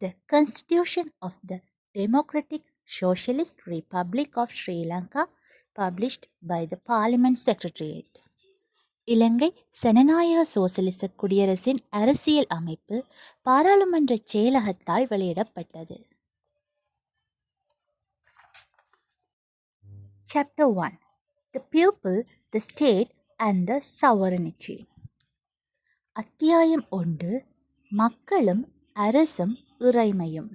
the Constitution of the Democratic Socialist Republic of Sri Lanka, published by the Parliament Secretariat. இலங்கை சனநாயக சோசலிச குடியரசின் அரசியல் அமைப்பு பாராளுமன்ற செயலகத்தால் வெளியிடப்பட்டது. Chapter 1. The People, the State and the Sovereignty. அத்தியாயம் 1. மக்களும் அரசும் இறைமையும்.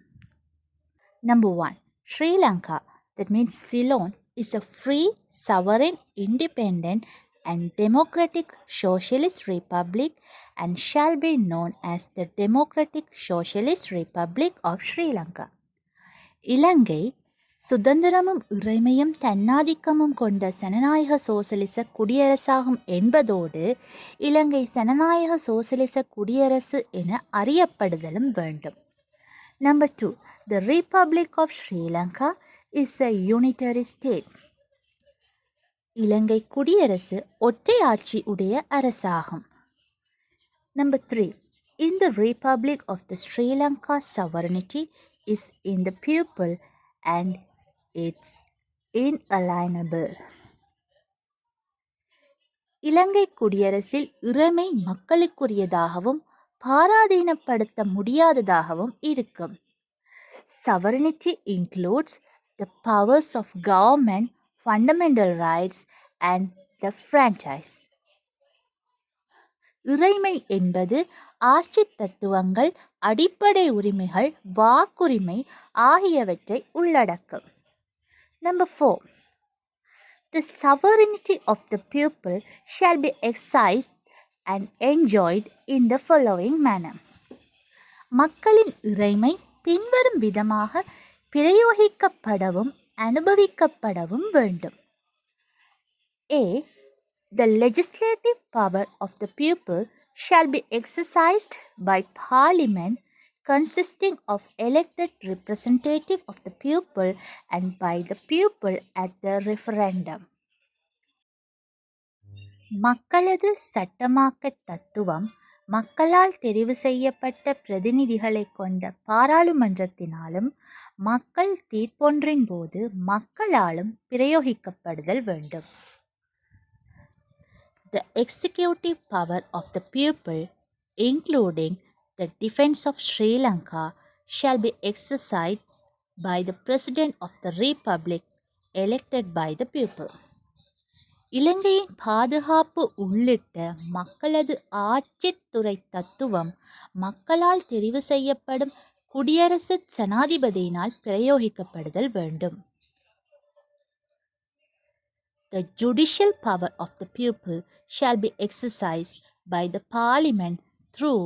Number 1. Sri Lanka, that means Ceylon, is a free, sovereign, independent and democratic socialist republic and shall be known as the Democratic Socialist Republic of Sri Lanka. இலங்கை சுதந்திரமும் இறைமையும் தன்னாதிக்கமும் கொண்ட சனநாயக சோசலிச குடியரசாகும் என்பதோடு இலங்கை சனநாயக சோசலிச குடியரசு என அறியப்படுதலும் வேண்டும். Number 2. The Republic of Sri Lanka is a unitary state. இலங்கை குடியரசு ஒற்றை ஆட்சி உடைய அரசாகும். Number 3. In the Republic of the Sri Lanka, sovereignty is in the people and it's inalienable. இலங்கை குடியரசில் இறைமை மக்களுக்குரியதாகவும் பாராதீனப்படுத்த முடியாததாகவும் இருக்கும். Sovereignty includes the powers of government, fundamental rights and the franchise. இறைமை என்பது ஆட்சி தத்துவங்கள், அடிப்படை உரிமைகள், வாக்குரிமை ஆகியவற்றை உள்ளடக்கும். Number 4. The sovereignty of the people shall be exercised and enjoyed in the following manner. மக்களின் இறைமை பின்வரும் விதமாக பிரயோகிக்கப்படவும் அனுபவிக்கப்படவும் வேண்டும். A. The legislative power of the people shall be exercised by Parliament consisting of elected representative of the people and by the people at the referendum. மக்களது சட்டமாக்க தத்துவம் மக்களால் தெரிவு செய்யப்பட்ட பிரதிநிதிகளை கொண்ட பாராளுமன்றத்தினாலும் மக்கள் தீர்ப்பொன்றின் போது மக்களாலும் பிரயோகிக்கப்படுதல் வேண்டும். The executive power of the people, including the defense of Sri Lanka, shall be exercised by the President of the Republic elected by the people. இலங்கையின் பாதுகாப்பு உள்ளிட்ட மக்களது ஆட்சித்துறை தத்துவம் மக்களால் தெரிவு செய்யப்படும் குடியரசு ஜனாதிபதியினால் பிரயோகிக்கப்படுதல் வேண்டும். The judicial power of the people shall be exercised by the Parliament through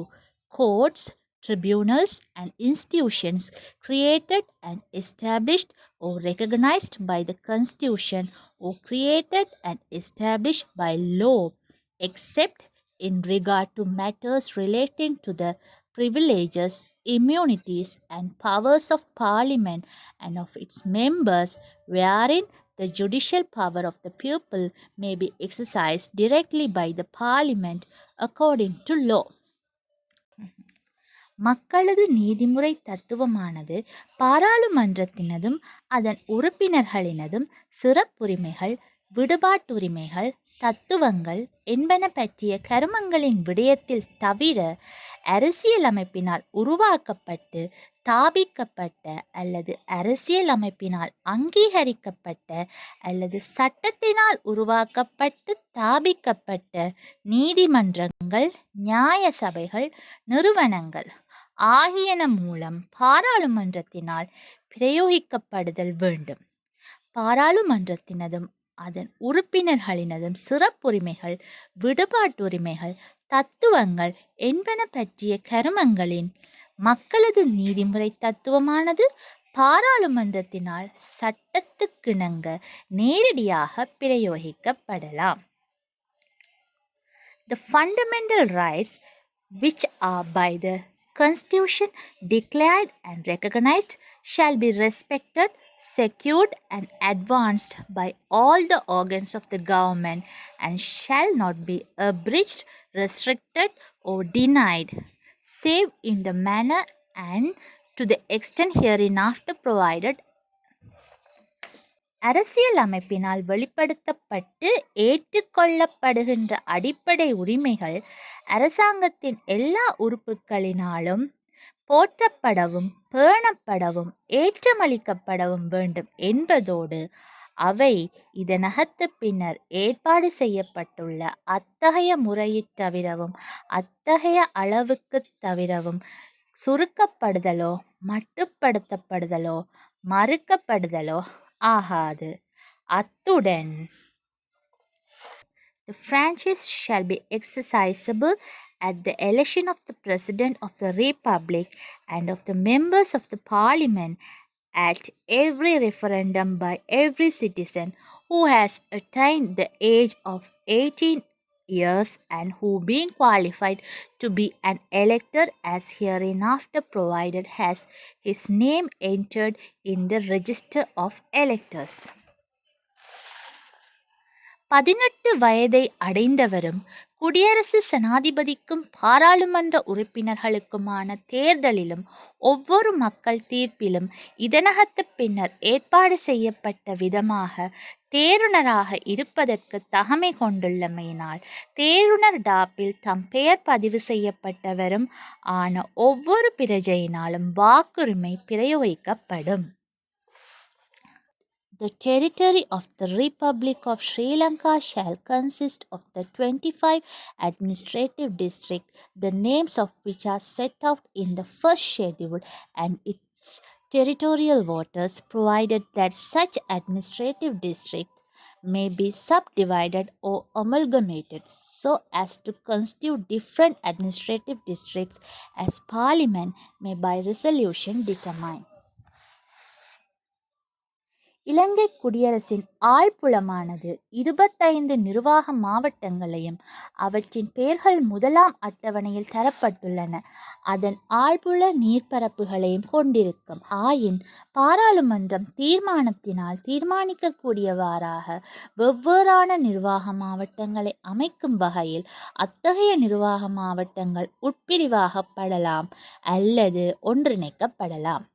courts, tribunals and institutions created and established or recognized by the Constitution or created and established by law, except in regard to matters relating to the privileges, immunities and powers of Parliament and of its members, wherein the judicial power of the people may be exercised directly by the Parliament according to law. மக்களது நீதிமுறை தத்துவமானது பாராளுமன்றத்தினதும் அதன் உறுப்பினர்களினதும் சிறப்புரிமைகள், விடுபாட்டுரிமைகள், தத்துவங்கள் என்பன பற்றிய கருமங்களின் விடயத்தில் தவிர அரசியலமைப்பினால் உருவாக்கப்பட்டு ஸ்தாபிக்கப்பட்ட அல்லது அரசியலமைப்பினால் அங்கீகரிக்கப்பட்ட அல்லது சட்டத்தினால் உருவாக்கப்பட்டு ஸ்தாபிக்கப்பட்ட நீதிமன்றங்கள், நியாய சபைகள், நிறுவனங்கள் ஆகியன மூலம் பாராளுமன்றத்தினால் பிரயோகிக்கப்படுதல் வேண்டும். பாராளுமன்றத்தினதும் அதன் உறுப்பினர்களினதும் சிறப்புரிமைகள், விடுபாட்டுரிமைகள், தத்துவங்கள் என்பன பற்றிய கருமங்களின் மக்களது நீதிமுறை தத்துவமானது பாராளுமன்றத்தினால் சட்டத்துக்கிணங்க நேரடியாக பிரயோகிக்கப்படலாம். The fundamental rights which are by the Constitution declared and recognized shall be respected, secured and advanced by all the organs of the government and shall not be abridged, restricted or denied, save in the manner and to the extent hereinafter provided. அரசியல் அமைப்பினால் வெளிப்படுத்தப்பட்டு ஏற்றுக்கொள்ளப்படுகின்ற அடிப்படை உரிமைகள் அரசாங்கத்தின் எல்லா உறுப்புகளினாலும் போற்றப்படவும் பேணப்படவும் ஏற்றமளிக்கப்படவும் வேண்டும் என்பதோடு அவை இதனகத்து பின்னர் ஏற்பாடு செய்யப்பட்டுள்ள அத்தகைய முறையைத் தவிரவும் அத்தகைய அளவுக்கு தவிரவும் சுருக்கப்படுதலோ மட்டுப்படுத்தப்படுதலோ மறுக்கப்படுதலோ ஆகாது. அத்துடன் the franchise shall be exercisable at the election of the President of the Republic and of the members of the Parliament at every referendum by every citizen who has attained the age of 18 years and who being qualified to be an elector as hereinafter provided has his name entered in the register of electors. 18 வயதை அடைந்தவரும் குடியரசு ஜனாதிபதிக்கும் பாராளுமன்ற உறுப்பினர்களுக்குமான தேர்தலிலும் ஒவ்வொரு மக்கள் தீர்ப்பிலும் இதனகத்து பின்னர் ஏற்பாடு செய்யப்பட்ட விதமாக தேருனராக இருப்பதற்கு தகமை கொண்டுள்ளமையினால் தேருனர் டாப்பில் தம் பெயர் பதிவு செய்யப்பட்டவரும் ஆன ஒவ்வொரு பிரஜையினாலும் வாக்குரிமை பிரயோகிக்கப்படும். The territory of the Republic of Sri Lanka shall consist of the 25 administrative districts, the names of which are set out in the first schedule, and its territorial waters, provided that such administrative districts may be subdivided or amalgamated so as to constitute different administrative districts as Parliament may by resolution determine. இலங்கை குடியரசின் ஆள்புலமானது 25 நிர்வாக மாவட்டங்களையும் அவற்றின் பெயர்கள் முதலாம் அட்டவணையில் தரப்பட்டுள்ளன. அதன் ஆள்புல நீர்ப்பரப்புகளையும் கொண்டிருக்கும். ஆயின் பாராளுமன்றம் தீர்மானத்தினால் தீர்மானிக்கக்கூடியவாறாக வெவ்வேறான நிர்வாக மாவட்டங்களை அமைக்கும் வகையில் அத்தகைய நிர்வாக மாவட்டங்கள் உட்பிரிவாகப்படலாம் அல்லது ஒன்றிணைக்கப்படலாம்.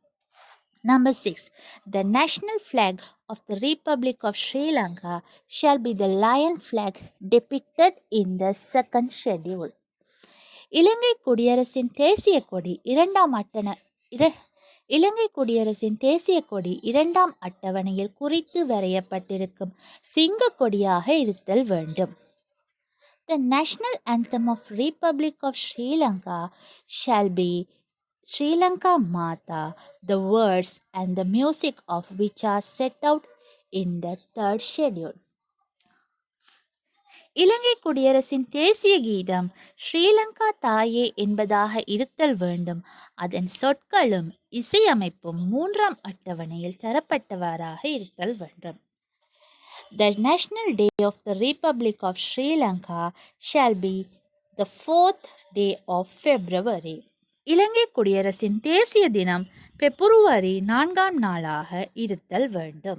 Number 6. The national flag of the Republic of Sri Lanka shall be the lion flag depicted in the second schedule. இலங்கை குடியரசின் தேசிய கொடி இரண்டாம் அட்டவணையில் குறித்து வரையப்பட்டிருக்கும் சிங்க கொடியாக இருத்தல் வேண்டும். The national anthem of Republic of Sri Lanka shall be Sri Lanka Mata, the words and the music of which are set out in the third schedule. இலங்கை குடியரசின் தேசிய கீதம் ஸ்ரீலங்கா தாயே என்பதாக இருத்தல் வேண்டும். அதன் சொற்களும் இசையமைப்பும் 3ஆம் அட்டவணையில் தரப்பட்டவாறாக இருத்தல் வேண்டும். The national day of the Republic of Sri Lanka shall be the 4th day of February. இலங்கை குடியரசின் தேசிய தினம் பிப்ரவரி 4ஆம் நாளாக இருத்தல் வேண்டும்.